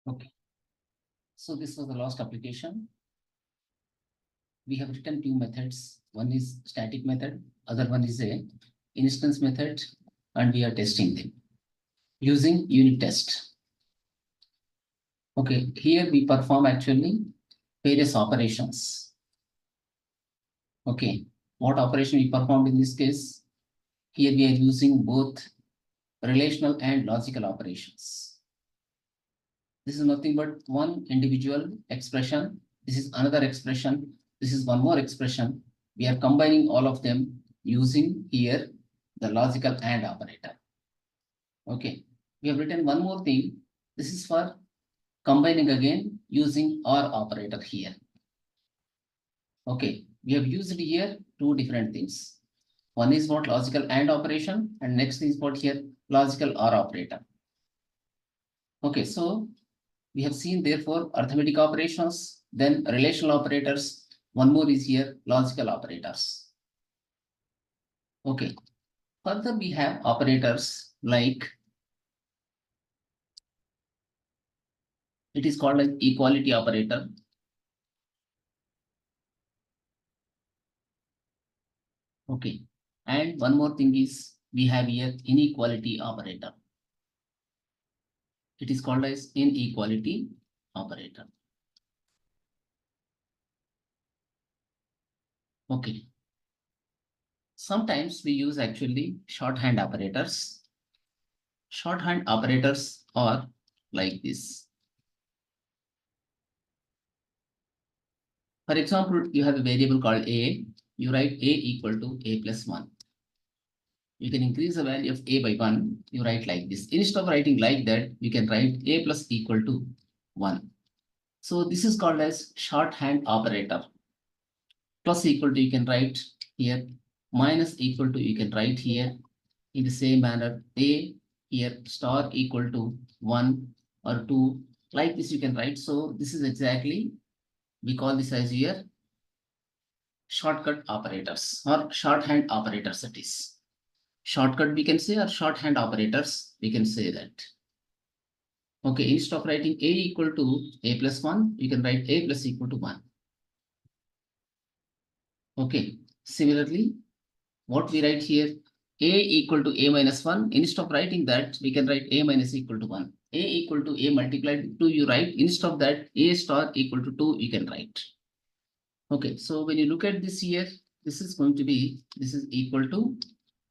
Okay. So this was the last application. We have written two methods. One is static method, other one is a instance method, and we are testing them using unit test. Okay, here we perform actually various operations. Okay, what operation we performed in this case? Here we are using both relational and logical operations. This is nothing but one individual expression. This is another expression. This is one more expression. We are combining all of them using here the logical AND operator. Okay, we have written one more thing. This is for combining again using OR operator here. Okay, we have used here two different things. One is what logical AND operation, and next is what here logical OR operator. Okay, so we have seen therefore arithmetic operations, then relational operators. One more is here logical operators. Okay, further we have operators like it is called as equality operator. Okay, and one more thing is we have here inequality operator. It is called as inequality operator. Okay. Sometimes we use actually shorthand operators. Shorthand operators are like this. For example, you have a variable called a. You write a equal to a plus 1. You can increase the value of a by 1. You write like this. Instead of writing like that, you can write a plus equal to 1. So this is called as shorthand operator. Plus equal to you can write here. Minus equal to you can write here. In the same manner, a here star equal to 1 or 2. Like this you can write. So this is exactly, we call this as here shortcut operators or shorthand operators it is. Shortcut we can say or shorthand operators, we can say that. Okay, instead of writing a equal to a plus 1, you can write a plus equal to 1. Okay, similarly, what we write here, a equal to a minus 1, instead of writing that, we can write a minus equal to 1. A equal to a multiplied with 2, you write, instead of that, a star equal to 2, you can write. Okay, so when you look at this here, this is going to be, this is equal to,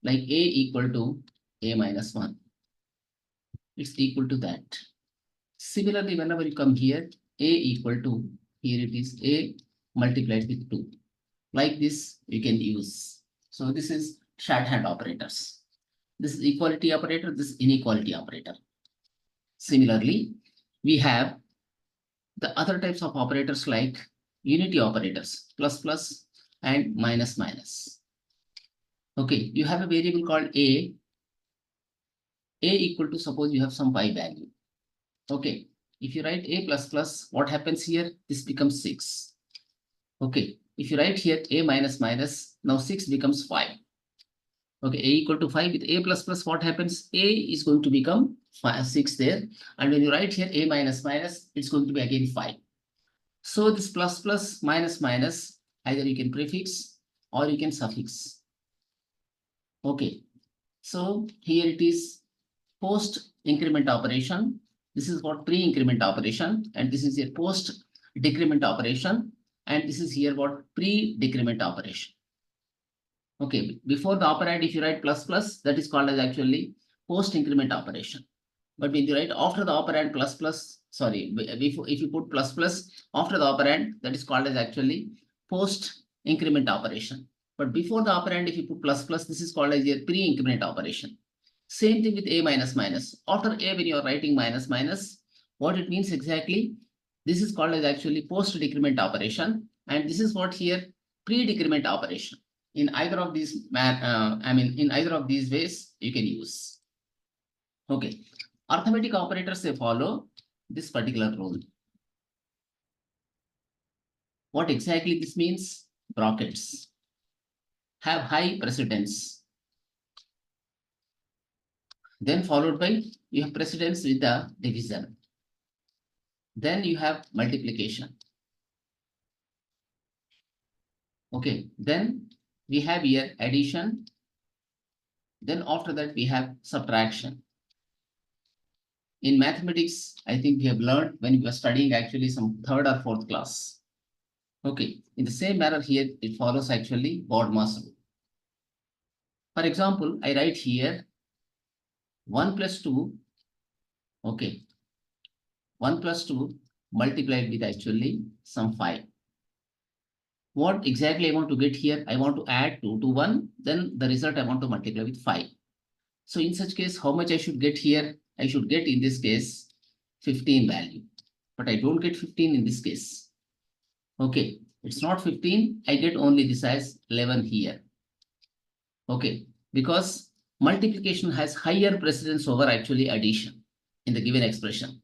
like a equal to a minus 1. It's equal to that. Similarly, whenever you come here, a equal to, here it is a multiplied with 2. Like this, you can use. So this is shorthand operators. This is equality operator, this is inequality operator. Similarly, we have the other types of operators like unity operators, plus plus and minus minus. Okay, you have a variable called a equal to, suppose you have some pi value. Okay, if you write a plus plus, what happens here? This becomes 6. Okay, if you write here a minus minus, now 6 becomes 5. Okay, a equal to 5 with a plus plus, what happens? A is going to become 6 there. And when you write here a minus minus, it's going to be again 5. So this plus plus minus minus, either you can prefix or you can suffix. Okay, so here it is post increment operation. This is what pre-increment operation, and this is a post decrement operation, and this is here what pre-decrement operation. Okay, before the operand, if you write plus plus, that is called as actually post increment operation. But when you write after the operand plus plus, sorry, before, if you put plus plus after the operand, that is called as actually post increment operation. But before the operand, if you put plus plus, this is called as a pre-increment operation. Same thing with a minus minus. After a, when you are writing minus minus, what it means exactly? This is called as actually post decrement operation, and this is what here pre-decrement operation. In either of these, in either of these ways, you can use. Okay, arithmetic operators, they follow this particular rule. What exactly this means? Brackets have high precedence. Then followed by, you have precedence with the division. Then you have multiplication. Okay, then we have here addition. Then after that we have subtraction. In mathematics, I think we have learned when we were studying actually some third or fourth class. Okay, in the same manner here, it follows actually BODMAS rule. For example, I write here 1 plus 2, okay, 1 plus 2 multiplied with actually some 5. What exactly I want to get here? I want to add 2 to 1, then the result I want to multiply with 5. So in such case, how much I should get here? I should get in this case 15 value, but I don't get 15 in this case. Okay, it's not 15, I get only this as 11 here. Okay, because multiplication has higher precedence over actually addition in the given expression.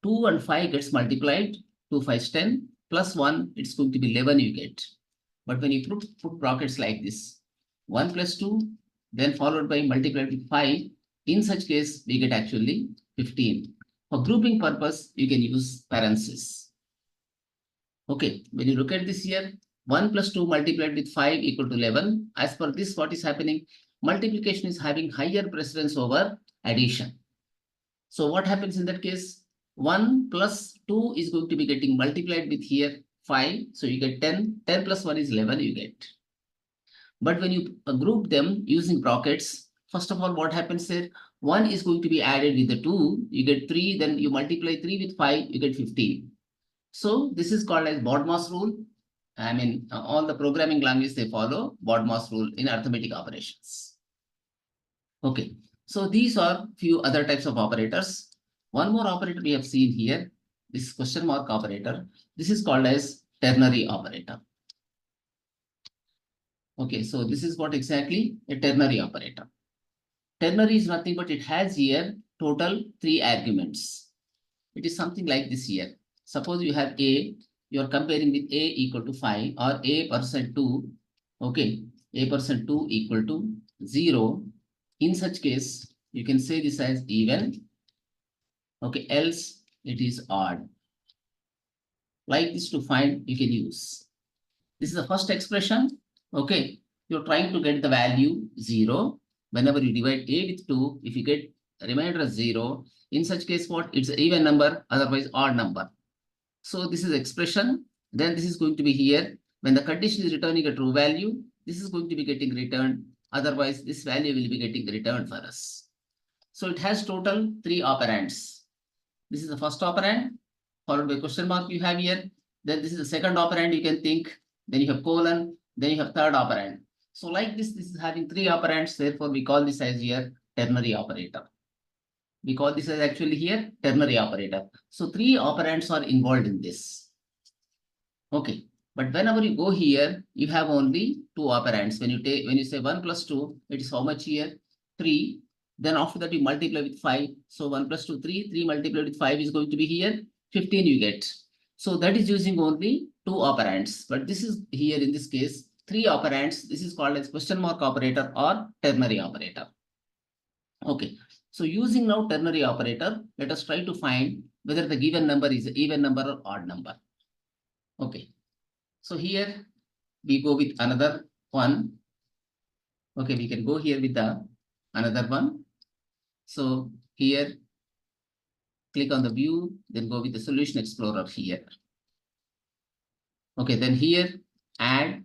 2 and 5 gets multiplied, 2 5 is 10, plus 1, it's going to be 11 you get. But when you put brackets like this, 1 plus 2, then followed by multiplied with 5, in such case, we get actually 15. For grouping purpose, you can use parentheses. Okay, when you look at this here, 1 plus 2 multiplied with 5 equal to 11. As per this, what is happening? Multiplication is having higher precedence over addition. So what happens in that case? 1 plus 2 is going to be getting multiplied with here 5. So you get 10. 10 plus 1 is 11 you get. But when you group them using brackets, first of all, what happens there? 1 is going to be added with the 2. You get 3. Then you multiply 3 with 5. You get 15. So this is called as BODMAS rule. I mean, all the programming languages, they follow BODMAS rule in arithmetic operations. Okay, so these are few other types of operators. One more operator we have seen here, this question mark operator. This is called as ternary operator. Okay, so this is what exactly a ternary operator. Ternary is nothing but it has here total 3 arguments. It is something like this here. Suppose you have A, you are comparing with A equal to 5 or A percent 2. Okay, A percent 2 equal to 0. In such case, you can say this as even. Okay, else it is odd. Like this to find, you can use. This is the first expression. Okay, you're trying to get the value 0. Whenever you divide A with 2, if you get a remainder as 0, in such case, what? It's an even number, otherwise odd number. So this is expression. Then this is going to be here. When the condition is returning a true value, this is going to be getting returned. Otherwise, this value will be getting returned for us. So it has total 3 operands. This is the first operand, followed by question mark you have here. Then this is the second operand you can think. Then you have colon. Then you have third operand. So like this is having 3 operands. Therefore, we call this as here ternary operator. We call this as actually here ternary operator. So 3 operands are involved in this. Okay, but whenever you go here, you have only 2 operands. When you say 1 plus 2, it is how much here? 3. Then after that you multiply with 5. So 1 plus 2, 3. 3 multiplied with 5 is going to be here 15 you get. So that is using only 2 operands. But this is here in this case 3 operands. This is called as question mark operator or ternary operator. Okay, so using now ternary operator, let us try to find whether the given number is an even number or odd number. Okay, so here we go with another one. Okay, we can go here with the another one. So here, click on the view, then go with the solution explorer here. Okay, then here add.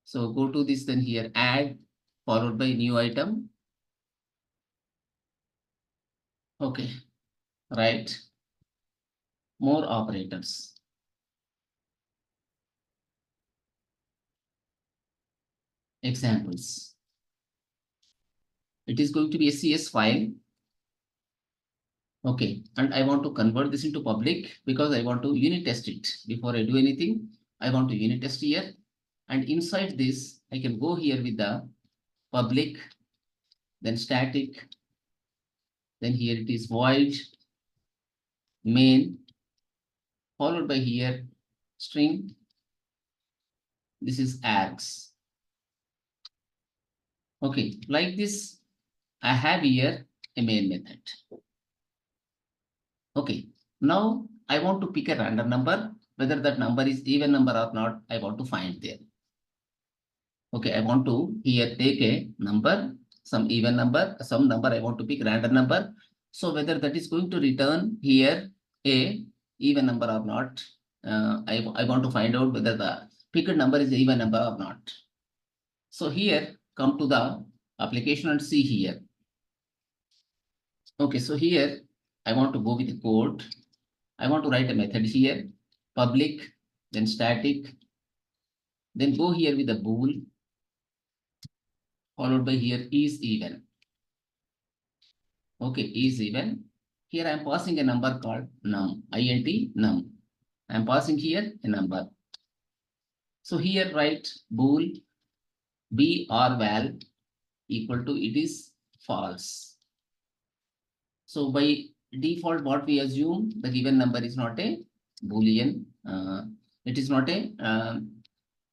So go to this, then here add, followed by new item. Okay, right. More operators. Examples. It is going to be a CS file. Okay, and I want to convert this into public because I want to unit test it. Before I do anything, I want to unit test here. And inside this, I can go here with the public, then static, then here it is void main, followed by here string. This is args. Okay, like this, I have here a main method. Okay, now I want to pick a random number, whether that number is even number or not, I want to find there. Okay, I want to here take a number, some even number, some number I want to pick random number. So whether that is going to return here a even number or not, I want to find out whether the picked number is even number or not. So here come to the application and see here. Okay, so here I want to go with the code. I want to write a method here, public, then static, then go here with the bool, followed by here is even. Okay, is even. Here I am passing a number called num, int num. I am passing here a number. So here write bool b or val equal to it is false. So by default, what we assume the given number is not a boolean. It is not a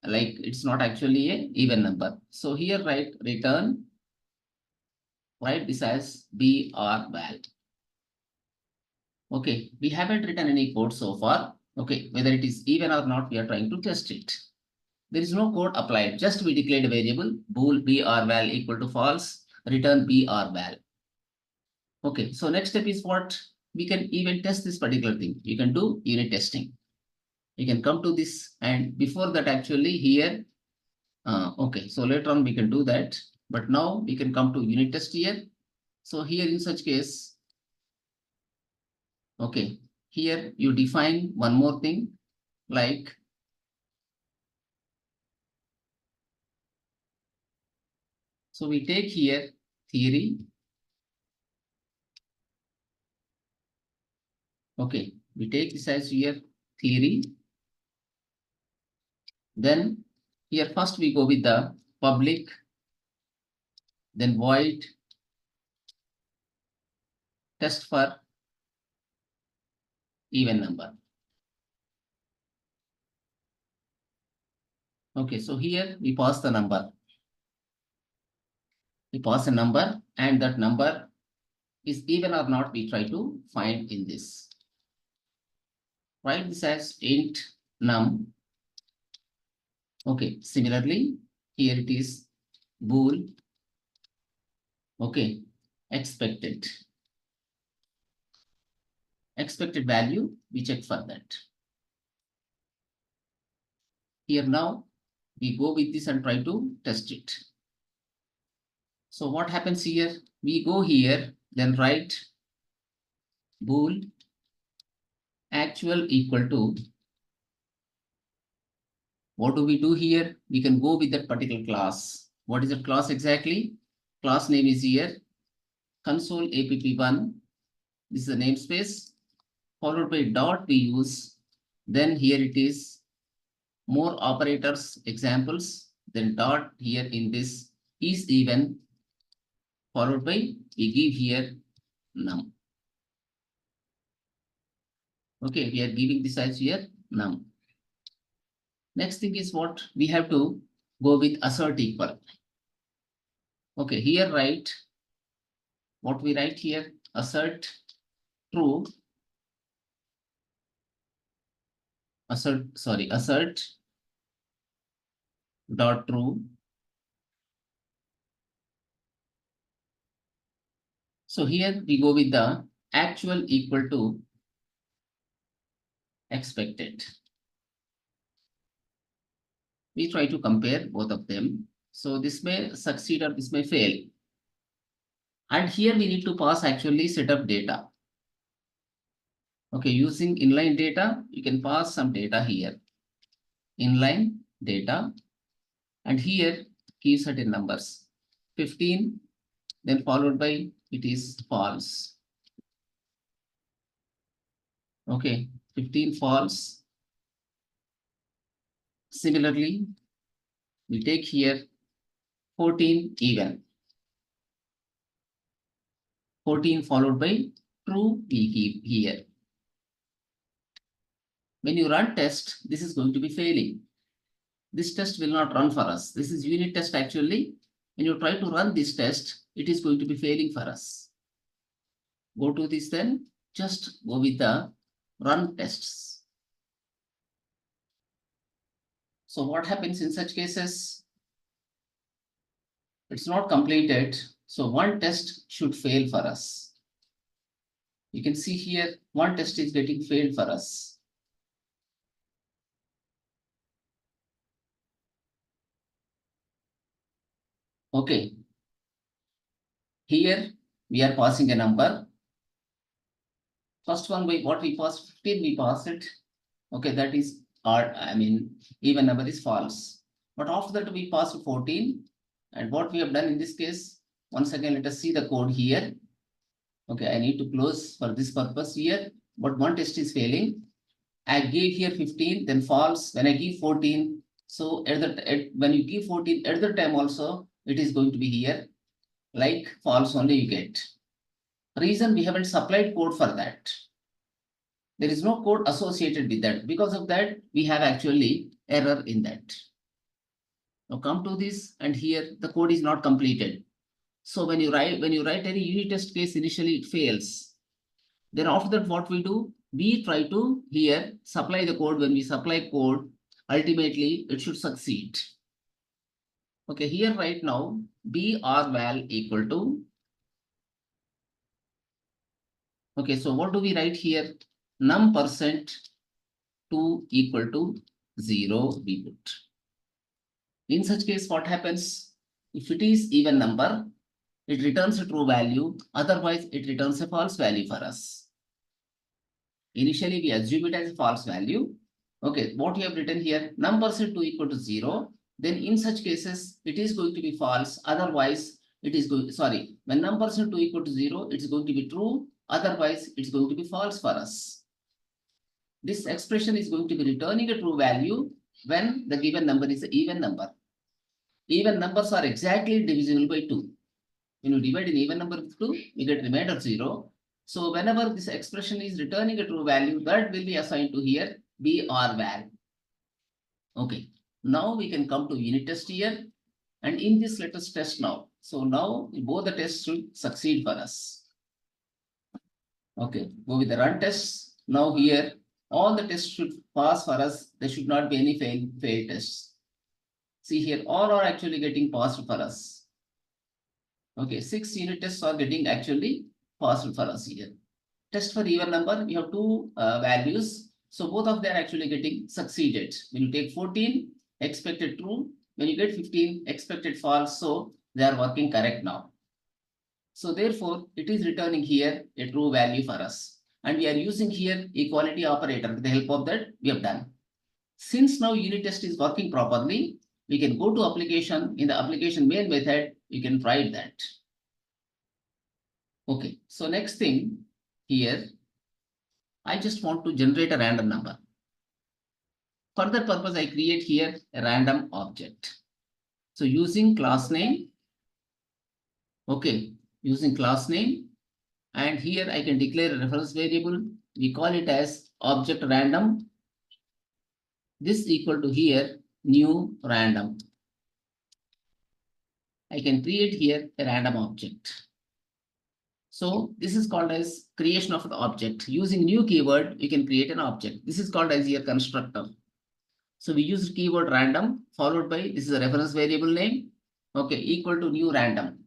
like it's not actually a even number. So here write return. Write this as b or val. Okay, we haven't written any code so far. Okay, whether it is even or not, we are trying to test it. There is no code applied, just we declared a variable bool b or val equal to false, return b or val. Okay, so next step is what? We can even test this particular thing. You can do unit testing. You can come to this, and before that actually here, okay, so later on we can do that. But now we can come to unit test here. So here in such case, okay, here you define one more thing like so we take here theory. Okay, we take this as here theory. Then here first we go with the public, then void test for even number. Okay, so here we pass the number. We pass a number, and that number is even or not, we try to find in this. Write this as int num. Okay, similarly, here it is bool. Okay, expected value, we check for that. Here now, we go with this and try to test it. So what happens here? We go here, then write bool actual equal to, what do we do here? We can go with that particular class. What is that class exactly? Class name is here, console app1. This is the namespace, followed by dot we use. Then here it is more operators examples, then dot here in this is even, followed by we give here num. Okay, we are giving this as here num. Next thing is what? We have to go with assert equal. Okay, here write what we write here, assert true, assert dot true. So here we go with the actual equal to expected. We try to compare both of them. So this may succeed or this may fail. And here we need to pass actually set of data. Okay, using inline data, you can pass some data here. Inline data, and here give certain numbers. 15, then followed by it is false. Okay, 15 false. Similarly, we take here 14 even. 14 followed by true, we keep here. When you run test, this is going to be failing. This test will not run for us. This is unit test actually. When you try to run this test, it is going to be failing for us. Go to this then, just go with the run tests. So what happens in such cases? It's not completed. So one test should fail for us. You can see here, one test is getting failed for us. Okay. Here we are passing a number. First one, what we passed, 15, we pass it. Okay, that is odd. I mean, even number is false. But after that, we pass 14. And what we have done in this case, once again, let us see the code here. Okay, I need to close for this purpose here. But one test is failing. I gave here 15, then false. When I give 14, so when you give 14 at the time also, it is going to be here like false only you get. Reason, we haven't supplied code for that. There is no code associated with that. Because of that, we have actually error in that. Now come to this, and here the code is not completed. So when you write any unit test case, initially it fails. Then after that, what we do? We try to here supply the code. When we supply code, ultimately it should succeed. Okay, here right now, brval equal to. Okay, so what do we write here? Num percent 2 equal to 0 we put. In such case, what happens? If it is even number, it returns a true value. Otherwise, it returns a false value for us. Initially, we assume it as a false value. Okay, what you have written here, num percent 2 equal to 0. Then in such cases, it is going to be false. Otherwise, it is going, when num percent 2 equal to 0, it's going to be true. Otherwise, it's going to be false for us. This expression is going to be returning a true value when the given number is an even number. Even numbers are exactly divisible by 2. When you divide an even number with 2, you get remainder 0. So whenever this expression is returning a true value, that will be assigned to here brval. Okay, now we can come to unit test here. And in this, let us test now. So now both the tests should succeed for us. Okay, go with the run tests. Now here, all the tests should pass for us. There should not be any failed tests. See here, all are actually getting passed for us. Okay, 6 unit tests are getting actually passed for us here. Test for even number, we have two values. So both of them are actually getting succeeded. When you take 14, expected true. When you get 15, expected false. So they are working correct now. So therefore, it is returning here a true value for us. And we are using here equality operator. With the help of that, we have done. Since now unit test is working properly, we can go to application. In the application main method, you can write that. Okay, so next thing here, I just want to generate a random number. For that purpose, I create here a random object. So using class name, okay, using class name, and here I can declare a reference variable. We call it as object random. This equal to here new random. I can create here a random object. So this is called as creation of the object. Using new keyword, we can create an object. This is called as here constructor. So we use keyword random followed by, this is a reference variable name, okay, equal to new random.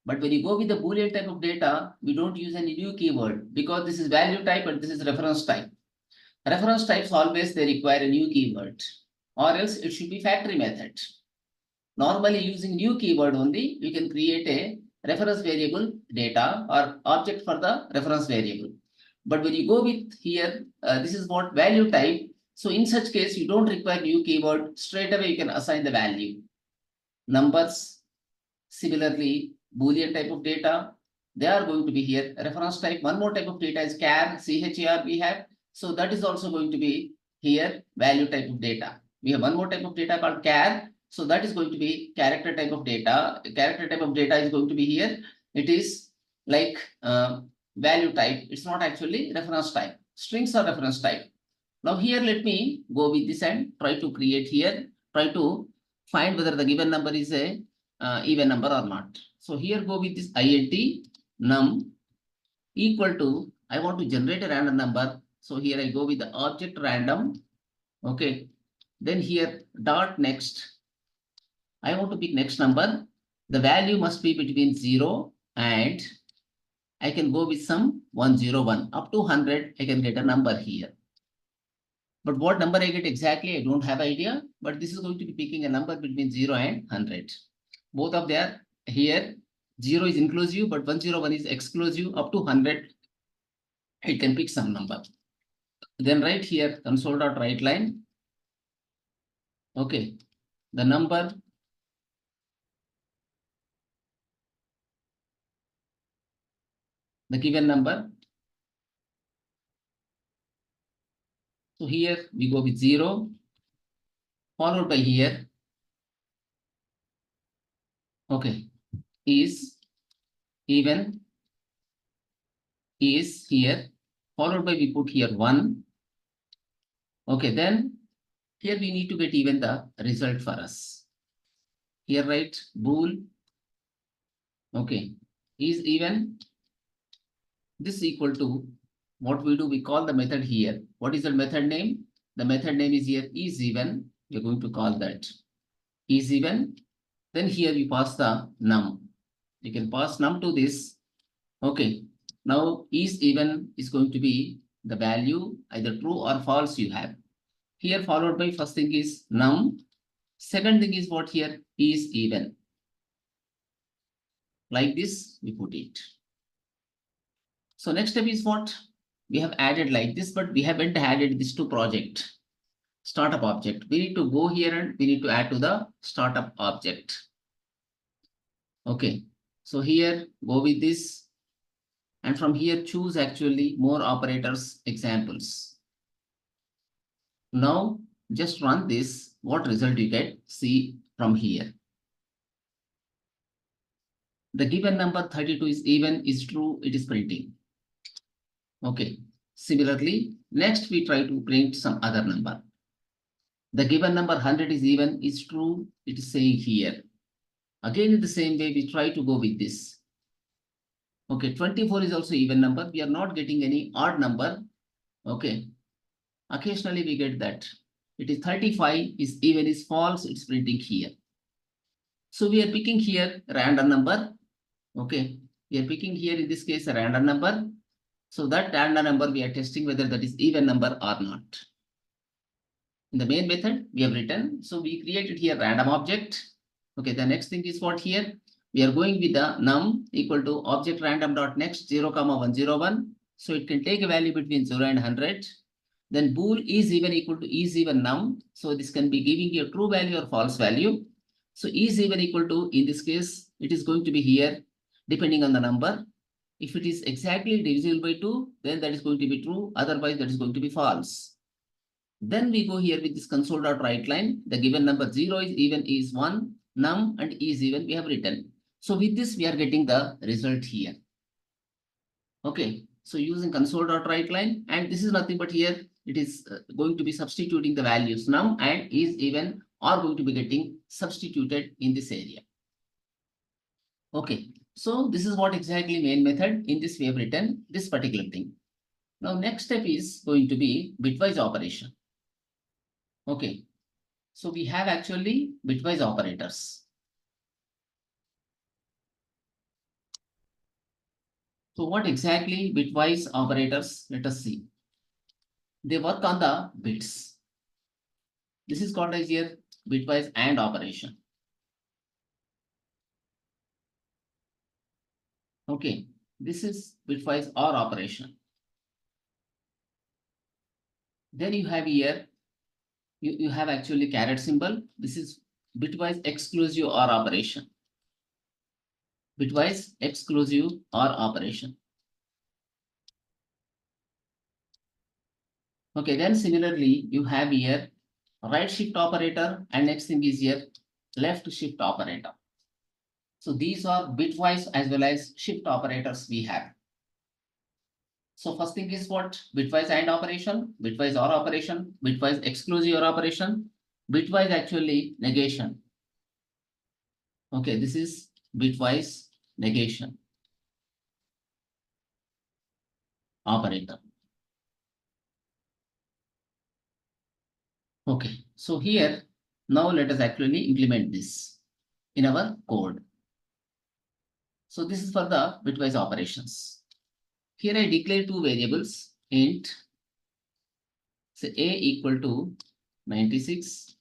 But when you go with the Boolean type of data, we don't use any new keyword because this is value type and this is reference type. Reference types always they require a new keyword, or else it should be factory method. Normally using new keyword only, you can create a reference variable data or object for the reference variable. But when you go with here, this is what value type. So in such case, you don't require new keyword. Straight away, you can assign the value. Numbers, similarly, Boolean type of data, they are going to be here. Reference type, one more type of data is char, char we have. So that is also going to be here value type of data. We have one more type of data called char. So that is going to be character type of data. Character type of data is going to be here. It is like value type. It's not actually reference type. Strings are reference type. Now here, let me go with this and try to create here, try to find whether the given number is a even number or not. So here go with this int num equal to, I want to generate a random number. So here I go with the object random. Okay. Then here dot next. I want to pick next number. The value must be between 0 and I can go with some 101 up to 100. I can get a number here. But what number I get exactly, I don't have idea. But this is going to be picking a number between 0 and 100. Both of them here. 0 is inclusive, but 101 is exclusive. Up to 100, it can pick some number. Then right here, console.write line. Okay, the number. The given number. So here we go with 0, followed by here. Okay, is even, is here, followed by we put here 1. Okay, then here we need to get even the result for us. Here write bool. Okay, is even. This equal to what we do, we call the method here. What is the method name? The method name is here is even. We're going to call that is even. Then here we pass the num. You can pass num to this. Okay. Now is even is going to be the value either true or false you have. Here followed by first thing is num. Second thing is what here is even. Like this we put it. So next step is what? We have added like this, but we haven't added this to project. Startup object. We need to go here and we need to add to the startup object. Okay. So here go with this. And from here choose actually more operators examples. Now just run this. What result you get? See from here. The given number 32 is even, is true, it is printing. Okay. Similarly, next we try to print some other number. The given number 100 is even, is true, it is saying here. Again, in the same way, we try to go with this. Okay, 24 is also even number. We are not getting any odd number. Okay. Occasionally we get that. It is 35 is even, is false, it's printing here. So we are picking here random number. Okay. We are picking here in this case a random number. So that random number we are testing whether that is even number or not. In the main method we have written. So we created here random object. Okay. The next thing is what here? We are going with the num equal to object random dot next 0, 101. So it can take a value between 0 and 100. Then bool is even equal to is even num. So this can be giving you a true value or false value. So is even equal to, in this case, it is going to be here depending on the number. If it is exactly divisible by 2, then that is going to be true. Otherwise, that is going to be false. Then we go here with this console.write line. The given number 0 is even, is 1, num and is even we have written. So with this, we are getting the result here. Okay. So using console.write line, and this is nothing but here, it is going to be substituting the values num and is even are going to be getting substituted in this area. Okay. So this is what exactly main method. In this we have written this particular thing. Now next step is going to be bitwise operation. Okay. So we have actually bitwise operators. So what exactly bitwise operators? Let us see. They work on the bits. This is called as here bitwise AND operation. Okay, this is bitwise OR operation. Then you have here, you have actually caret symbol. This is bitwise exclusive OR operation. Bitwise exclusive OR operation. Okay, then similarly, you have here right shift operator, and next thing is here left shift operator. So these are bitwise as well as shift operators we have. So first thing is what? Bitwise AND operation, bitwise OR operation, bitwise exclusive OR operation, bitwise actually negation. Okay, this is bitwise negation operator. Okay, so here, now let us actually implement this in our code. So this is for the bitwise operations. Here I declare two variables, int, say a equal to 96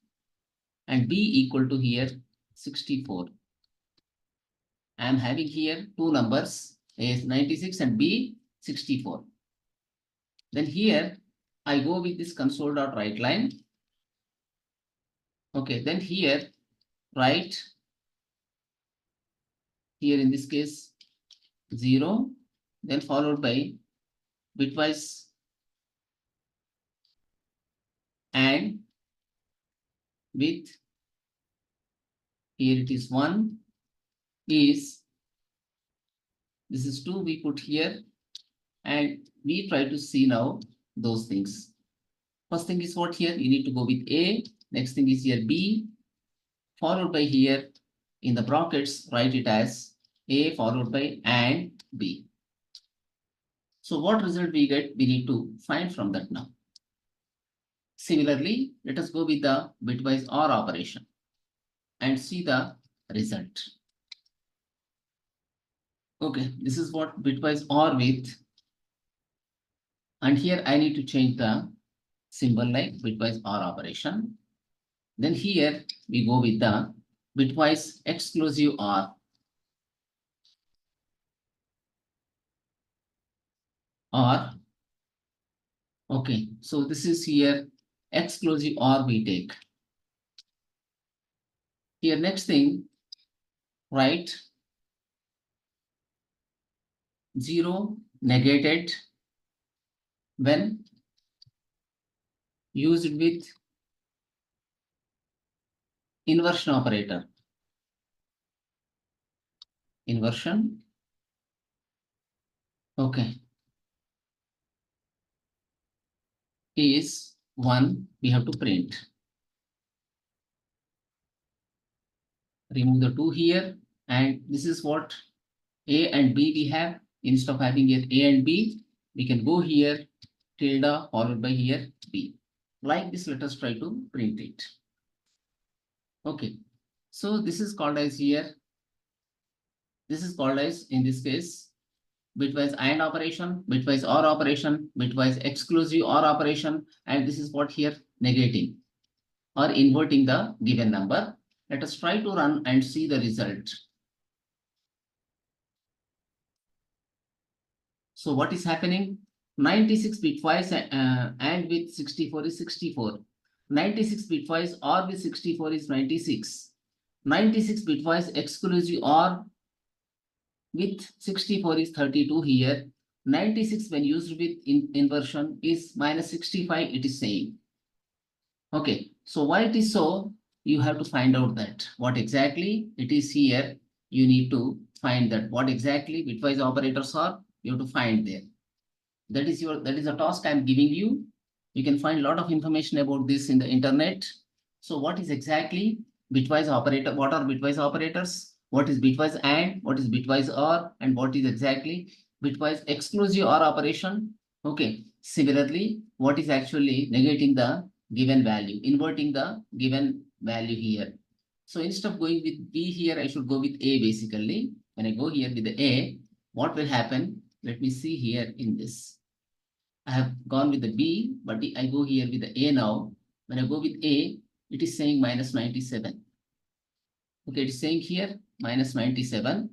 and b equal to here 64. I am having here two numbers, a is 96 and b 64. Then here I go with this console.write line. Okay, then here write, here in this case 0, then followed by bitwise and with, here it is 1 is, this is 2 we put here, and we try to see now those things. First thing is what here, you need to go with A, next thing is here B, followed by here in the brackets, write it as A followed by and B. So what result we get, we need to find from that now. Similarly, let us go with the bitwise OR operation and see the result. Okay, this is what bitwise OR with, and here I need to change the symbol like bitwise OR operation. Then here we go with the bitwise exclusive OR. Okay, so this is here exclusive OR we take. Here next thing, write 0 negated when used with inversion operator. Inversion. Okay. Is 1, we have to print. Remove the 2 here, and this is what A and B we have. Instead of having here A and B, we can go here tilde followed by here B. Like this, let us try to print it. Okay, so this is called as here, this is called as in this case bitwise AND operation, bitwise OR operation, bitwise exclusive OR operation, and this is what here negating or inverting the given number. Let us try to run and see the result. So what is happening? 96 bitwise and with 64 is 64. 96 bitwise or with 64 is 96. 96 bitwise exclusive or with 64 is 32 here. 96 when used with inversion is minus 65, it is saying. Okay, so why it is so? You have to find out that what exactly it is here. You need to find that what exactly bitwise operators are. You have to find there. That is a task I am giving you. You can find a lot of information about this in the internet. So what is exactly bitwise operator? What are bitwise operators? What is bitwise AND? What is bitwise OR? And what is exactly bitwise exclusive OR operation? Okay. Similarly, what is actually negating the given value, inverting the given value here. So instead of going with B here, I should go with A basically. When I go here with the A, what will happen? Let me see here in this. I have gone with the B, but I go here with the A now. When I go with A, it is saying minus 97. Okay, it is saying here minus 97.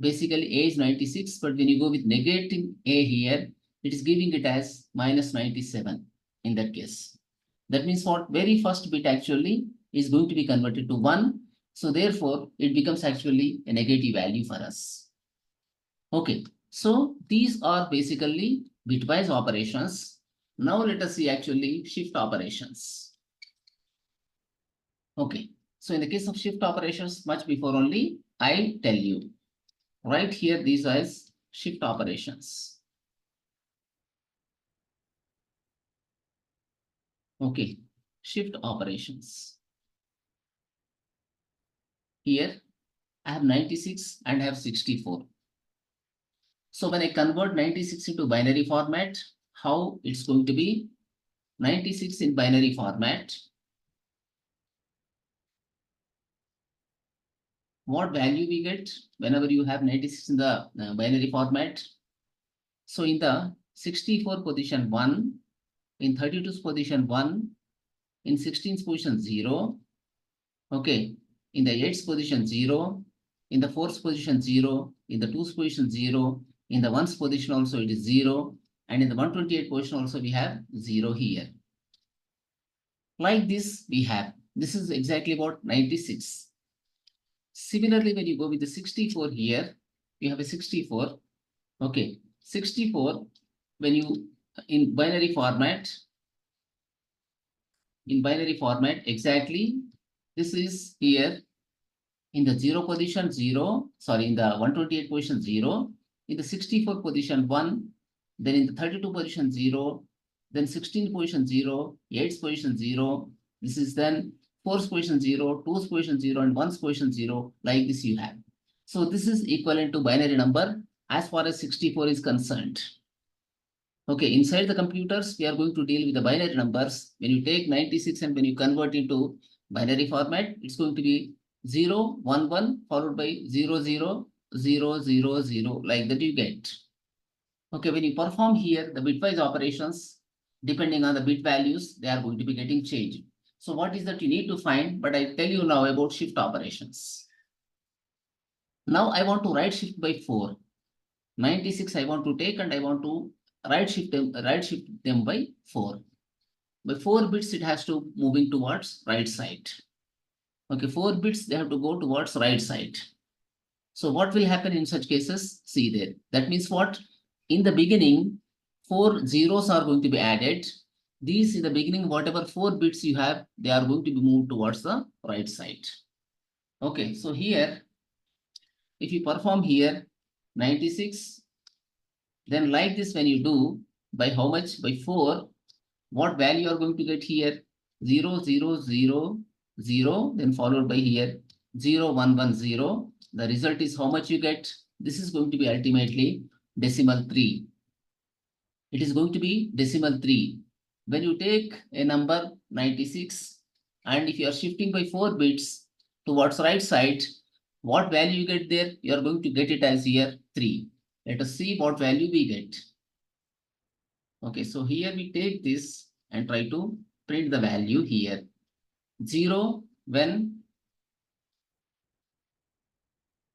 Basically, A is 96, but when you go with negating A here, it is giving it as minus 97 in that case. That means what very first bit actually is going to be converted to 1. So therefore, it becomes actually a negative value for us. Okay, so these are basically bitwise operations. Now let us see actually shift operations. Okay, so in the case of shift operations, much before only I tell you. Right here, these are shift operations. Okay, shift operations. Here, I have 96 and I have 64. So when I convert 96 into binary format, how it's going to be? 96 in binary format. what value we get whenever you have 96 in the binary format. So in the 64 position 1, in 32's position 1, in 16's position 0, okay, in the 8's position 0, in the 4th position 0, in the 2's position 0, in the 1's position also it is 0, and in the 128 position also we have 0 here. Like this we have, this is exactly what 96. Similarly, when you go with the 64 here, you have a 64, okay, 64, when you, in binary format, exactly, this is here, in the 0 position 0, sorry, in the 128 position 0, in the 64 position 1, then in the 32 position 0, then 16 position 0, 8 position 0, this is then 4's position 0, 2's position 0, and 1's position 0, like this you have. So this is equivalent to binary number as far as 64 is concerned. Okay, inside the computers, we are going to deal with the binary numbers. When you take 96 and when you convert into binary format, it's going to be 0, 1, 1, followed by 0, 0, 0, 0, 0, like that you get. Okay, when you perform here, the bitwise operations, depending on the bit values, they are going to be getting changed. So what is that you need to find? But I tell you now about shift operations. Now I want to right shift by 4. 96 I want to take and I want to right shift them by 4. By 4 bits, it has to moving towards right side. Okay, 4 bits, they have to go towards right side. So what will happen in such cases? See there. That means what? In the beginning, 4 zeros are going to be added. These in the beginning, whatever 4 bits you have, they are going to be moved towards the right side. Okay, so here, if you perform here, 96, then like this when you do, by how much? By 4, what value you are going to get here? 0, 0, 0, 0, then followed by here 0, 1, 1, 0. The result is how much you get? This is going to be ultimately decimal 3. It is going to be decimal 3. When you take a number 96 and if you are shifting by 4 bits towards right side, what value you get there? You are going to get it as here 3. Let us see what value we get. Okay, so here we take this and try to print the value here. 0 when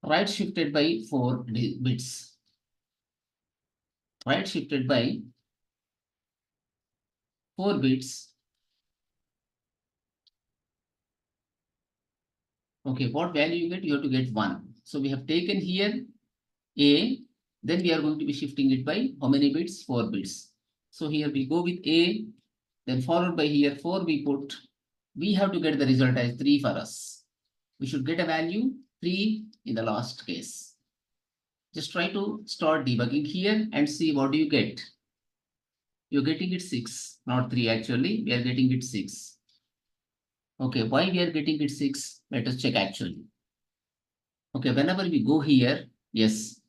right shifted by 4 bits. Right shifted by 4 bits. Okay, what value you get? You have to get 1. So we have taken here A, then we are going to be shifting it by how many bits? 4 bits. So here we go with A, then followed by here 4 we put. We have to get the result as 3 for us. We should get a value 3 in the last case. Just try to start debugging here and see what do you get. You're getting it 6, not 3 actually. We are getting it 6. Okay, why we are getting it 6? Let us check actually. Okay, whenever we go here, yes,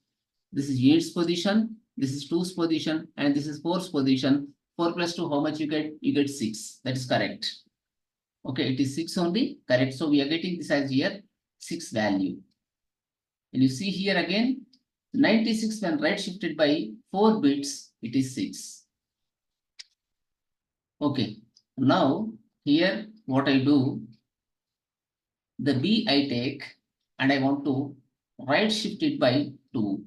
this is 8's position, this is 2's position, and this is 4's position. 4 plus 2, how much you get? You get 6. That is correct. Okay, it is 6 only, correct. So we are getting this as here 6 value. And you see here again, 96 when right shifted by 4 bits, it is 6. Okay, now here what I do, the B I take and I want to right shift it by 2.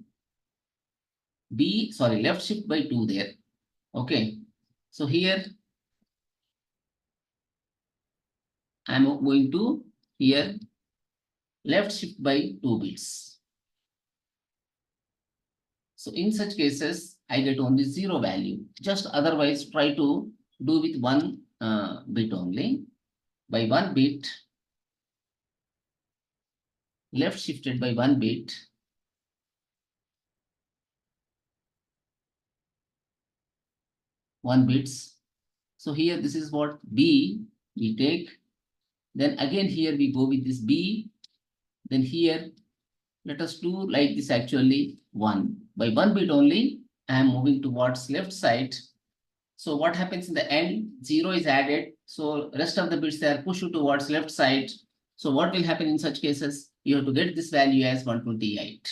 Left shift by 2 there. Okay, so here I'm going to here left shift by 2 bits. So in such cases, I get only 0 value. Just otherwise try to do with 1 bit only. By 1 bit, left shifted by 1 bit. One bits. So here this is what B we take. Then again here we go with this B. Then here let us do like this actually 1. By 1 bit only, I am moving towards left side. So what happens in the end? 0 is added. So rest of the bits they are pushed towards left side. So what will happen in such cases? You have to get this value as 128.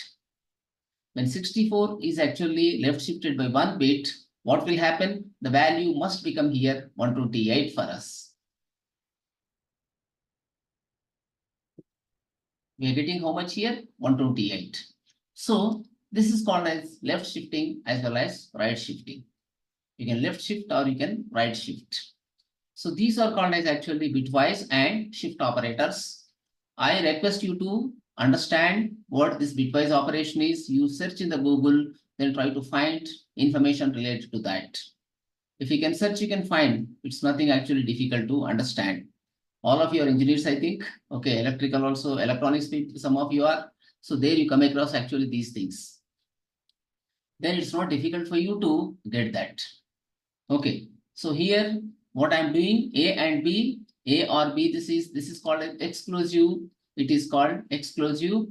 When 64 is actually left shifted by 1 bit, what will happen? The value must become here 128 for us. We are getting how much here? 128. So this is called as left shifting as well as right shifting. You can left shift or you can right shift. So these are called as actually bitwise and shift operators. I request you to understand what this bitwise operation is. You search in the Google, then try to find information related to that. If you can search, you can find. It's nothing actually difficult to understand. All of you are engineers, I think. Okay, electrical also, electronics people, some of you are. So there you come across actually these things. Then it's not difficult for you to get that. Okay, so here what I'm doing, A and B, A or B, this is called exclusive. It is called exclusive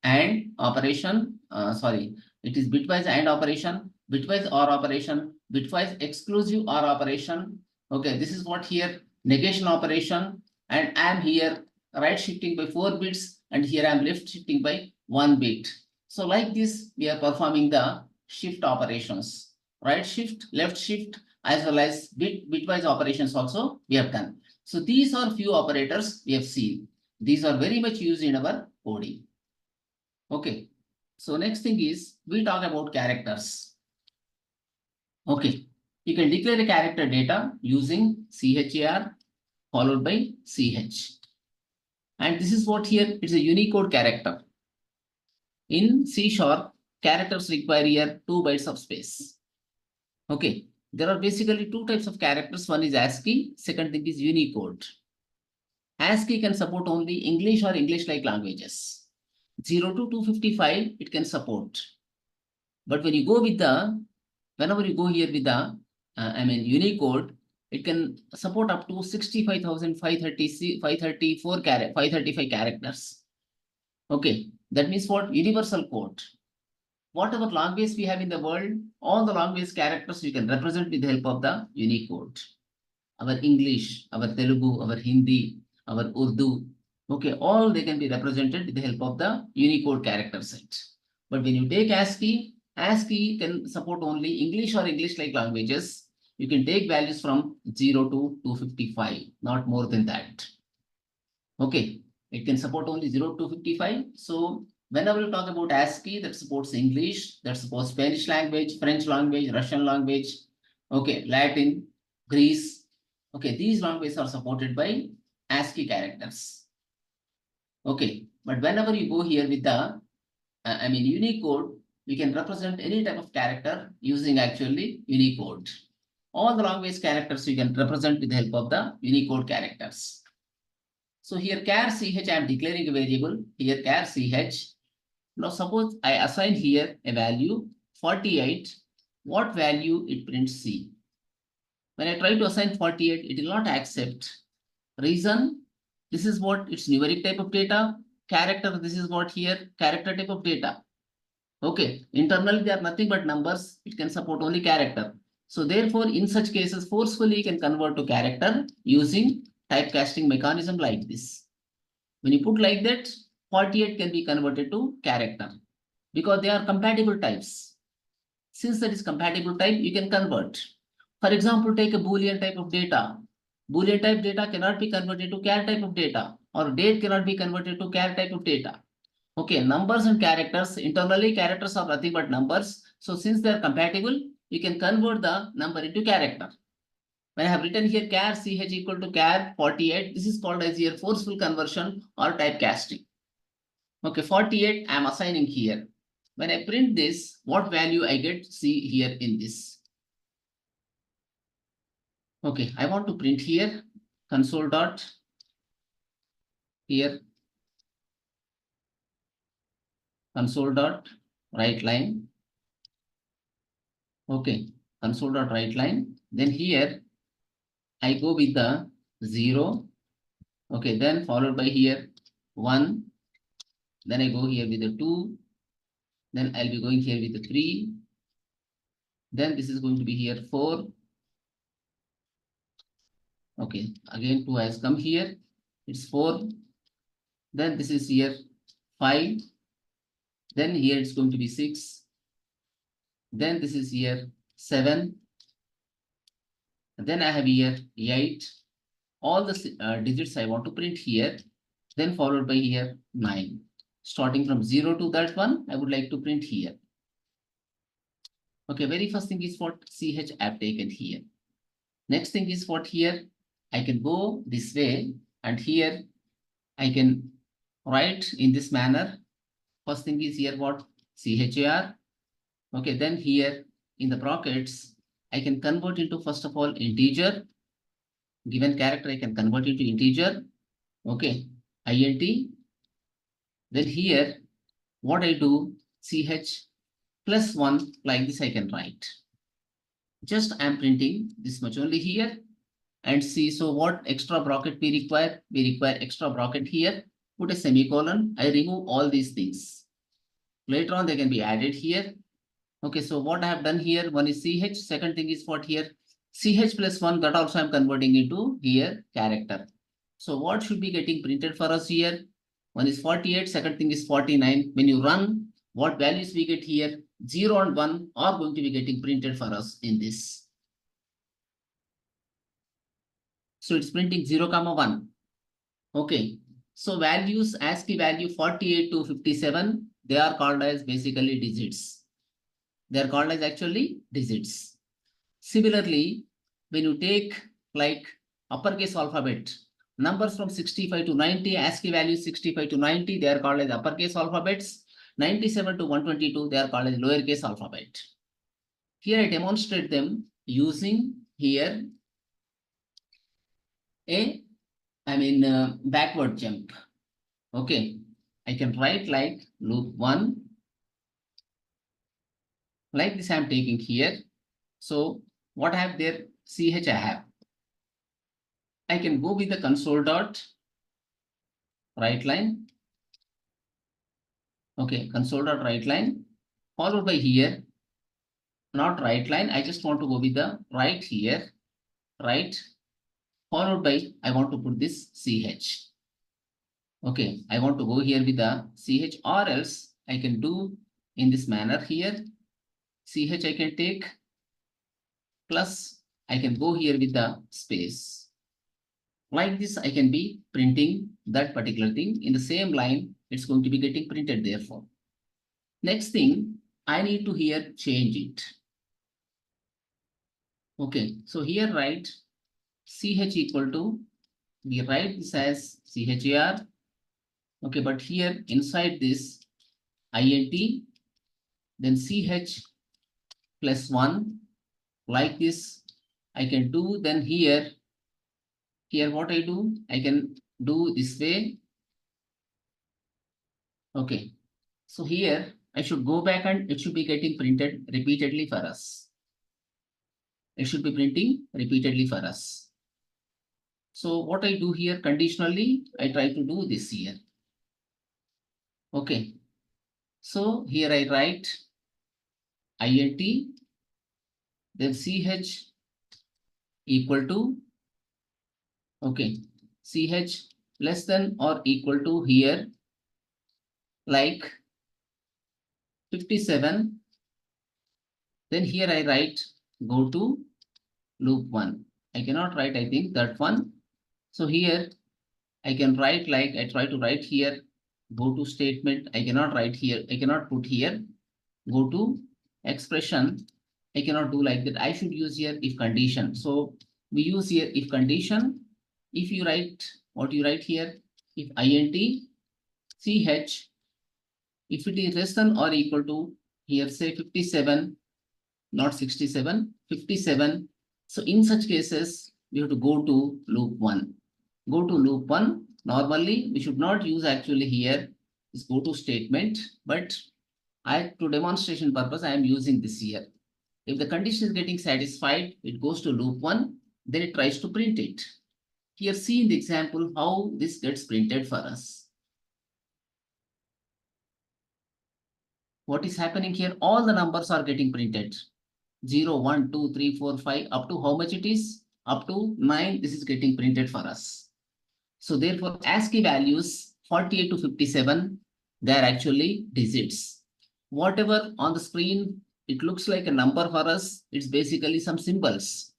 and operation. It is bitwise and operation, bitwise or operation, bitwise exclusive or operation. Okay, this is what here negation operation, and I'm here right shifting by 4 bits, and here I'm left shifting by 1 bit. So like this, we are performing the shift operations, right shift, left shift, as well as bitwise operations also we have done. So these are few operators we have seen. These are very much used in our coding. Okay. So next thing is we talk about characters. Okay. You can declare a character data using char followed by ch. And this is what here, it's a Unicode character. In C#, characters require here 2 bytes of space. Okay. There are basically 2 types of characters. One is ASCII, second thing is Unicode. ASCII can support only English or English-like languages. 0 to 255, it can support. But when you go with whenever you go here with Unicode, it can support up to 535 characters. Okay, that means what? Universal code. Whatever language we have in the world, all the language characters we can represent with the help of the Unicode. Our English, our Telugu, our Hindi, our Urdu, okay, all they can be represented with the help of the Unicode character set. But when you take ASCII, ASCII can support only English or English-like languages. You can take values from 0 to 255, not more than that. Okay, it can support only 0 to 55. So whenever you talk about ASCII, that supports English, that supports Spanish language, French language, Russian language, okay, Latin, Greece. Okay, these languages are supported by ASCII characters. Okay, but whenever you go here with the, Unicode, we can represent any type of character using actually Unicode. All the language characters you can represent with the help of the Unicode characters. So here char ch, I am declaring a variable, here char ch. Now suppose I assign here a value 48, what value it prints C? When I try to assign 48, it will not accept. Reason, this is what its numeric type of data, character, this is what here, character type of data. Okay, internally they are nothing but numbers, it can support only character. So therefore, in such cases, forcefully you can convert to character using typecasting mechanism like this. When you put like that, 48 can be converted to character because they are compatible types. Since that is compatible type, you can convert. For example, take a Boolean type of data. Boolean type data cannot be converted to char type of data, or date cannot be converted to char type of data. Okay, numbers and characters, internally characters are nothing but numbers. So since they are compatible, you can convert the number into character. When I have written here char ch equal to char 48, this is called as here forceful conversion or typecasting. Okay, 48 I am assigning here. When I print this, what value I get? See here in this. Okay, I want to print here console dot here console dot write line. Okay, console dot write line. Then here I go with the 0. Okay, then followed by here 1. Then I go here with the 2. Then I'll be going here with the 3. Then this is going to be here 4. Okay, again 2 has come here. It's 4. Then this is here 5. Then here it's going to be 6. Then this is here 7. Then I have here 8. All the digits I want to print here. Then followed by here 9. Starting from 0 to that one, I would like to print here. Okay, very first thing is what CH I have taken here. Next thing is what here, I can go this way and here I can write in this manner. First thing is here what CHAR. Okay, then here in the brackets, I can convert into first of all integer. Given character, I can convert into integer. Okay, INT. Then here, what I do, CH plus 1, like this I can write. Just I am printing this much only here. And see, so what extra bracket we require? We require extra bracket here. Put a semicolon. I remove all these things. Later on, they can be added here. Okay, so what I have done here, one is CH. Second thing is what here? CH plus 1, that also I'm converting into here character. So what should be getting printed for us here? One is 48, second thing is 49. When you run, what values we get here? 0 and 1 are going to be getting printed for us in this. So it's printing 0, 1. Okay. So values, ASCII value 48 to 57, they are called as basically digits. They are called as actually digits. Similarly, when you take like uppercase alphabet, numbers from 65 to 90, ASCII values 65 to 90, they are called as uppercase alphabets. 97 to 122, they are called as lowercase alphabet. Here I demonstrate them using here backward jump. Okay, I can write like loop 1. Like this I'm taking here. So what I have there? CH I have. I can go with the console dot right line. Okay, console dot right line. Followed by here, not right line. I just want to go with the right here. Right. Followed by, I want to put this CH. Okay, I want to go here with the CH, or else I can do in this manner here. CH I can take, plus I can go here with the space. Like this, I can be printing that particular thing in the same line. It's going to be getting printed therefore. Next thing, I need to here change it. Okay, so here write CH equal to, we write this as CHAR. Okay, but here inside this INT, then CH plus 1, like this I can do. Then here what I do, I can do this way. Okay, so here I should go back and it should be getting printed repeatedly for us. It should be printing repeatedly for us. So what I do here conditionally, I try to do this here. Okay, so here I write INT, then CH equal to, okay, CH less than or equal to here, like 57. Then here I write go to loop 1. I cannot write, I think, that one. So here I can write like I try to write here, go to statement. I cannot write here. I cannot put here, go to expression. I cannot do like that. I should use here if condition. So we use here if condition. If you write what you write here, if INT CH, if it is less than or equal to here, say 57, not 67, 57. So in such cases, we have to go to loop 1. Go to loop 1. Normally, we should not use actually here this go to statement, but to demonstration purpose, I am using this here. If the condition is getting satisfied, it goes to loop 1, then it tries to print it. Here, see in the example how this gets printed for us. What is happening here? All the numbers are getting printed. 0, 1, 2, 3, 4, 5, up to how much it is? Up to 9, this is getting printed for us. So therefore, ASCII values 48 to 57, they are actually digits. Whatever on the screen, it looks like a number for us, it's basically some symbols.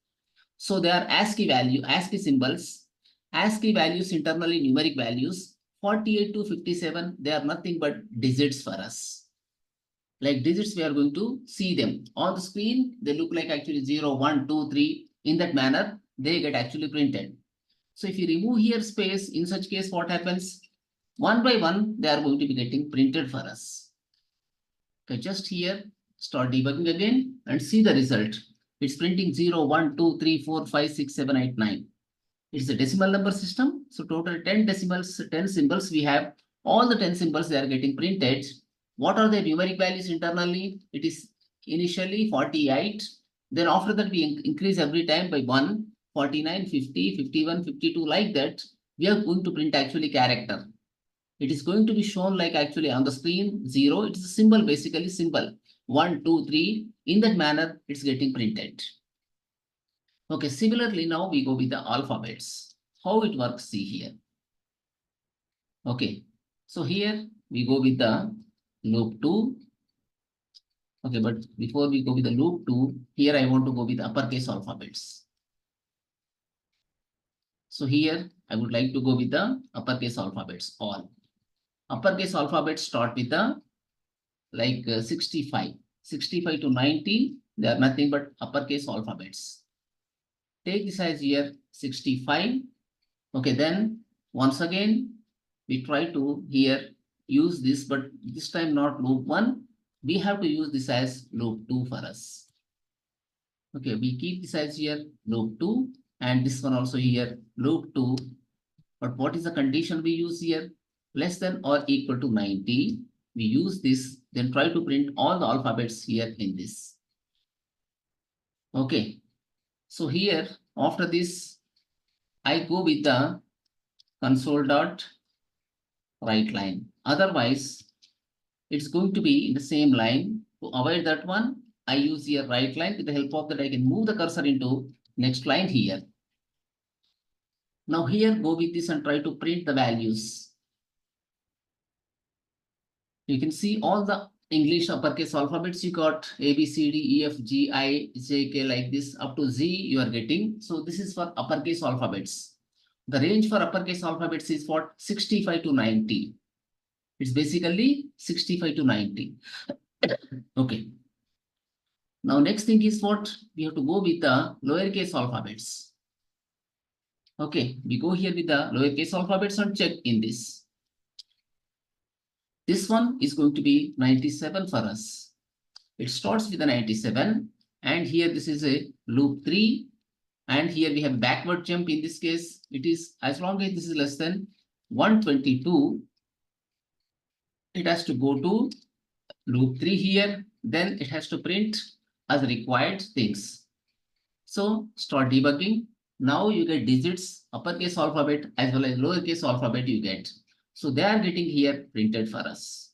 So they are ASCII symbols, ASCII values internally numeric values. 48 to 57, they are nothing but digits for us. Like digits, we are going to see them on the screen. They look like actually 0, 1, 2, 3. In that manner, they get actually printed. So if you remove here space, in such case, what happens? One by one, they are going to be getting printed for us. Okay, just here, start debugging again and see the result. It's printing 0, 1, 2, 3, 4, 5, 6, 7, 8, 9. It's a decimal number system. So total 10 decimals, 10 symbols we have. All the 10 symbols, they are getting printed. What are the numeric values internally? It is initially 48. Then after that, we increase every time by 1, 49, 50, 51, 52, like that. We are going to print actually character. It is going to be shown like actually on the screen 0. It's a symbol, basically symbol. 1, 2, 3. In that manner, it's getting printed. Okay, similarly, now we go with the alphabets. How it works, see here. Okay, so here we go with the loop 2. Okay, but before we go with the loop 2, here I want to go with uppercase alphabets. So here I would like to go with the uppercase alphabets, all. Uppercase alphabets start with the like 65. 65 to 90, they are nothing but uppercase alphabets. Take this as here 65. Okay, then once again, we try to here use this, but this time not loop 1. We have to use this as loop 2 for us. Okay, we keep this as here loop 2 and this one also here loop 2. But what is the condition we use here? Less than or equal to 90. We use this, then try to print all the alphabets here in this. Okay, so here after this, I go with the console dot write line. Otherwise, it's going to be in the same line. To avoid that one, I use here write line. With the help of that, I can move the cursor into next line here. Now here, go with this and try to print the values. You can see all the English uppercase alphabets you got A, B, C, D, E, F, G, I, J, K, like this up to Z you are getting. So this is for uppercase alphabets. The range for uppercase alphabets is what? 65 to 90. It's basically 65 to 90. Okay. Now next thing is what? We have to go with the lowercase alphabets. Okay, we go here with the lowercase alphabets and check in this. This one is going to be 97 for us. It starts with a 97 and here this is a loop 3 and here we have backward jump. In this case, it is as long as this is less than 122, it has to go to loop 3 here, then it has to print as required things. So start debugging. Now you get digits, uppercase alphabet as well as lowercase alphabet you get. So they are getting here printed for us.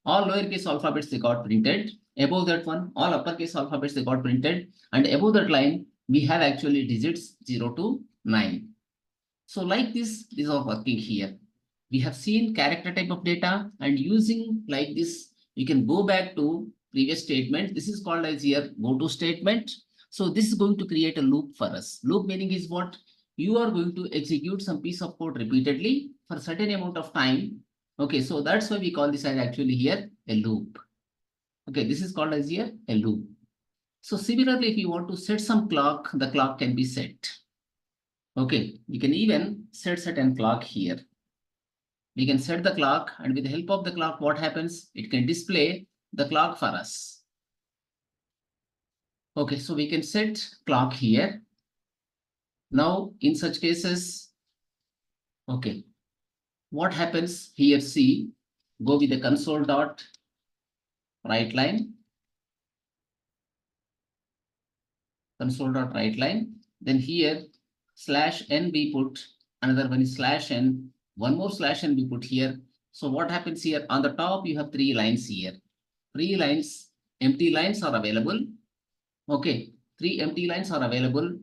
All lowercase alphabets they got printed. Above that one, all uppercase alphabets they got printed. And above that line, we have actually digits 0 to 9. So like this, these are working here. We have seen character type of data and using like this, you can go back to previous statement. This is called as here go to statement. So this is going to create a loop for us. Loop meaning is what? You are going to execute some piece of code repeatedly for a certain amount of time. Okay, so that's why we call this as actually here a loop. Okay, this is called as here a loop. So similarly, if you want to set some clock, the clock can be set. Okay, we can even set certain clock here. We can set the clock and with the help of the clock, what happens? It can display the clock for us. Okay, so we can set clock here. Now, in such cases, okay, what happens here? See, go with the console dot write line. Console dot write line. Then here /n we put, another one is /n, one more /n we put here. So what happens here? On the top, you have 3 lines here. 3 lines, empty lines are available. Okay, 3 empty lines are available.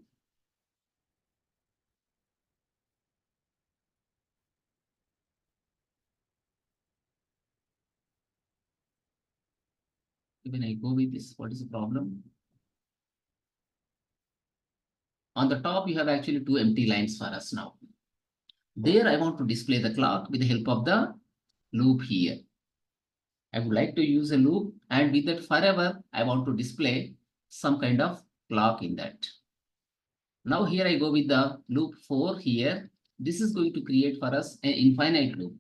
When I go with this, what is the problem? On the top, you have actually two empty lines for us now. There, I want to display the clock with the help of the loop here. I would like to use a loop, and with that forever, I want to display some kind of clock in that. Now here I go with the loop 4 here. This is going to create for us an infinite loop.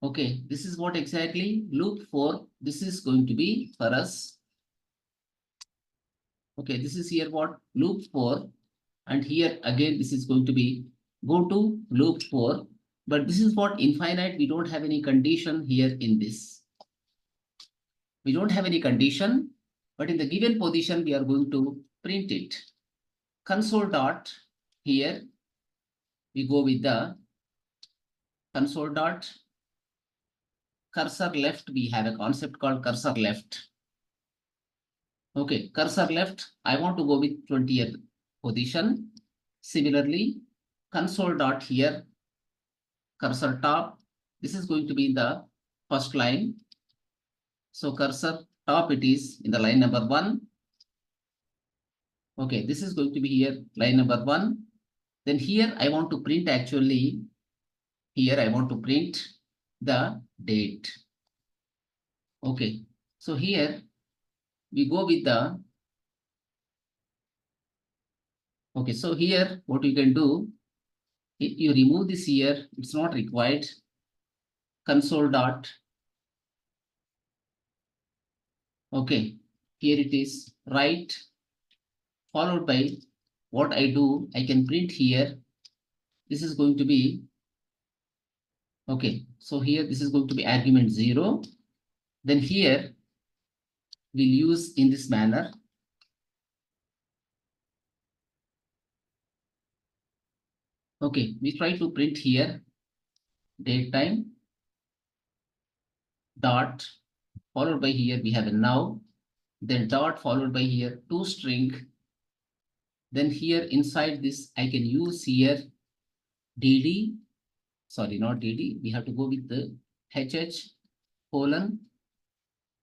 Okay, this is what exactly loop 4. This is going to be for us. Okay, this is here what loop 4. And here again, this is going to be go to loop 4. But this is what infinite. We don't have any condition here in this. We don't have any condition, but in the given position, we are going to print it. Console dot here, we go with the console dot cursor left. We have a concept called cursor left. Okay, cursor left, I want to go with 20th position. Similarly, console dot here, cursor top. This is going to be in the first line. So cursor top, it is in the line number 1. Okay, this is going to be here line number 1. Then here I want to print actually, here I want to print the date. Okay, so here we go with the, okay, so here what you can do, you remove this here, it's not required. Console dot, okay, here it is, right, followed by what I do, I can print here. This is going to be, okay, so here this is going to be argument 0. Then here we'll use in this manner. Okay, we try to print here date time dot followed by here we have a now, then dot followed by here toString. Then here inside this I can use here dd, sorry, not dd, we have to go with the hh colon,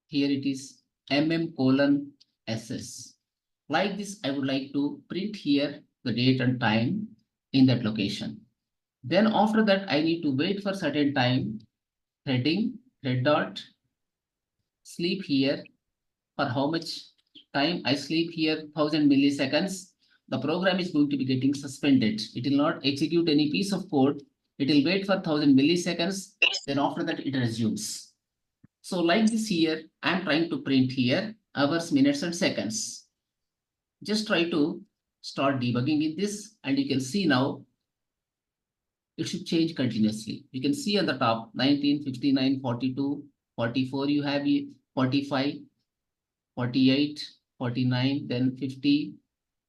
here it is colon ss. Like this, I would like to print here the date and time in that location. Then after that, I need to wait for certain time, threading, thread dot, sleep here, for how much time I sleep here, 1000 milliseconds. The program is going to be getting suspended. It will not execute any piece of code. It will wait for 1000 milliseconds. Then after that, it resumes. So like this here, I'm trying to print here hours, minutes, and seconds. Just try to start debugging with this, and you can see now it should change continuously. You can see on the top 19, 59, 42, 44, you have 45, 48, 49, then 50.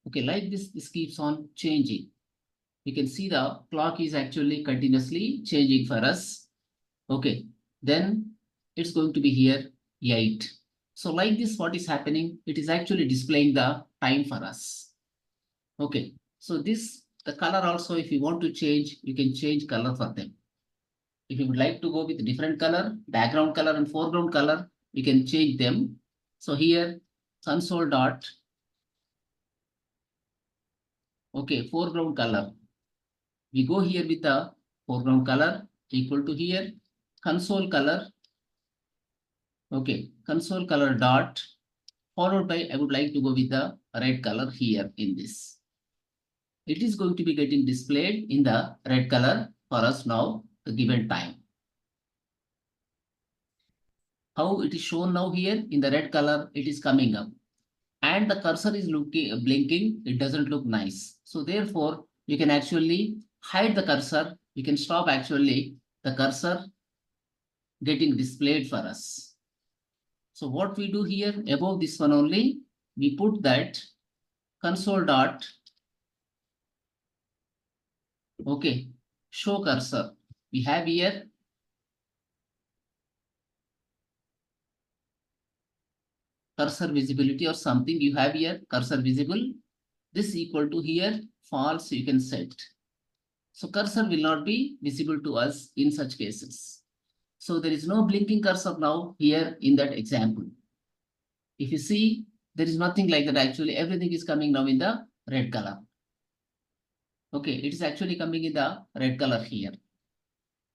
Okay, like this keeps on changing. You can see the clock is actually continuously changing for us. Okay, then it's going to be here 8. So like this, what is happening? It is actually displaying the time for us. Okay, so this, the color also, if you want to change, you can change color for them. If you would like to go with different color, background color and foreground color, you can change them. So here, console dot, okay, foreground color. We go here with the foreground color equal to here, console color. Okay, console color dot, followed by, I would like to go with the red color here in this. It is going to be getting displayed in the red color for us now, the given time. How it is shown now here in the red color, it is coming up. And the cursor is blinking, it doesn't look nice. So therefore, you can actually hide the cursor. You can stop actually the cursor getting displayed for us. So what we do here above this one only, we put that console dot, okay, show cursor. We have here cursor visibility or something, you have here cursor visible. This equal to here false, you can set. So cursor will not be visible to us in such cases. So there is no blinking cursor now here in that example. If you see, there is nothing like that. Actually, everything is coming now in the red color. Okay, it is actually coming in the red color here.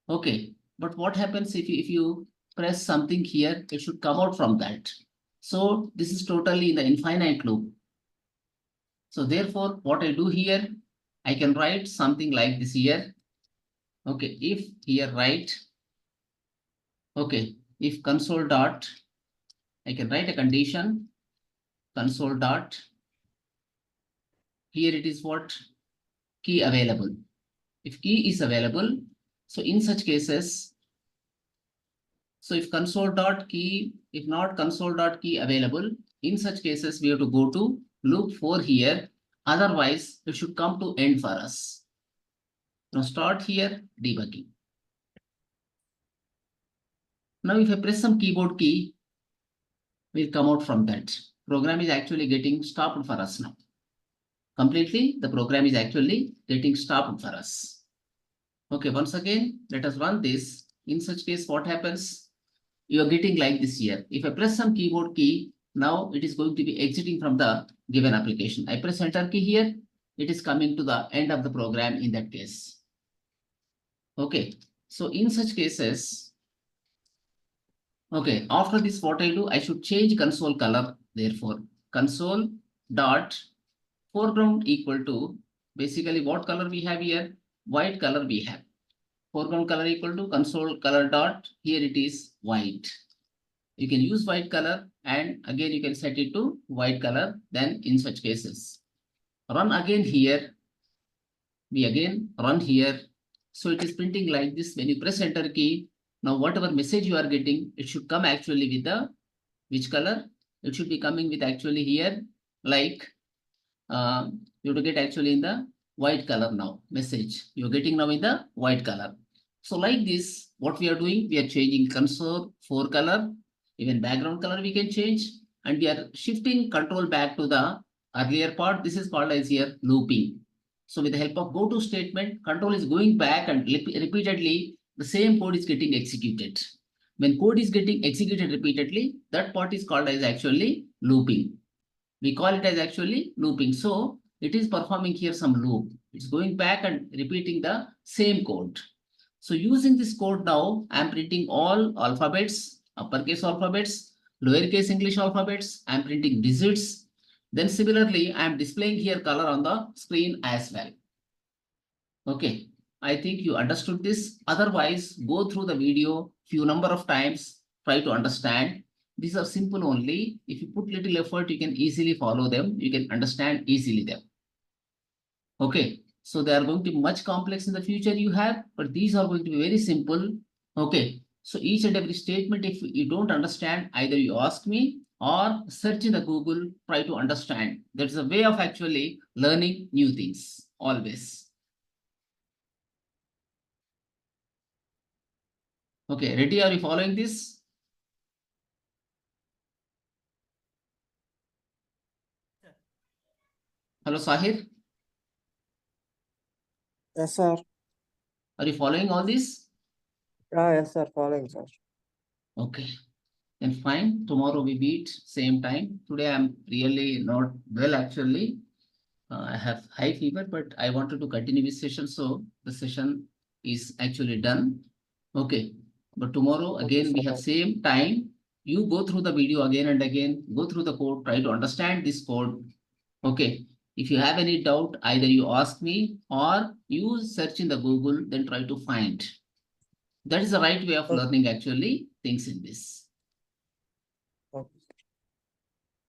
Okay, but what happens if you press something here, it should come out from that. So this is totally in the infinite loop. So therefore, what I do here, I can write something like this here. Okay, if here write, okay, if console dot, I can write a condition, console dot, here it is what? Key available. If key is available, so in such cases, so if console dot key, if not console dot key available, in such cases, we have to go to loop 4 here. Otherwise, it should come to end for us. Now start here, debugging. Now if I press some keyboard key, will come out from that. Program is actually getting stopped for us now. Completely, the program is actually getting stopped for us. Okay, once again, let us run this. In such case, what happens? You are getting like this here. If I press some keyboard key, now it is going to be exiting from the given application. I press enter key here, it is coming to the end of the program in that case. Okay, so in such cases, okay, after this, what I do, I should change console color. Therefore, console dot foreground equal to, basically what color we have here? White color we have. Foreground color equal to console color dot, here it is white. You can use white color and again you can set it to white color. Then in such cases, run again here. We again run here. So it is printing like this. When you press enter key, now whatever message you are getting, it should come actually with the which color? It should be coming with actually here like you have to get actually in the white color now message. You're getting now in the white color. So like this, what we are doing, we are changing console for color, even background color we can change, and we are shifting control back to the earlier part. This is called as here looping. So with the help of go to statement, control is going back and repeatedly the same code is getting executed. When code is getting executed repeatedly, that part is called as actually looping. We call it as actually looping. So it is performing here some loop. It's going back and repeating the same code. So using this code now, I'm printing all alphabets, uppercase alphabets, lowercase English alphabets. I'm printing digits. Then similarly, I'm displaying here color on the screen as well. Okay, I think you understood this. Otherwise, go through the video few number of times, try to understand. These are simple only. If you put little effort, you can easily follow them. You can understand easily them. Okay, so they are going to be much complex in the future you have, but these are going to be very simple. Okay, so each and every statement, if you don't understand, either you ask me or search in the Google, try to understand. That's a way of actually learning new things always. Okay, ready? Are you following this? Hello, Sahir. Yes, sir. Are you following all this? Yes, sir. Following, sir. Okay, then fine. Tomorrow we meet same time. Today I'm really not well actually. I have high fever, but I wanted to continue this session, so the session is actually done. Okay, but tomorrow again we have same time. You go through the video again and again, go through the code, try to understand this code. Okay, if you have any doubt, either you ask me or you search in the Google, then try to find. That is the right way of learning actually things in this.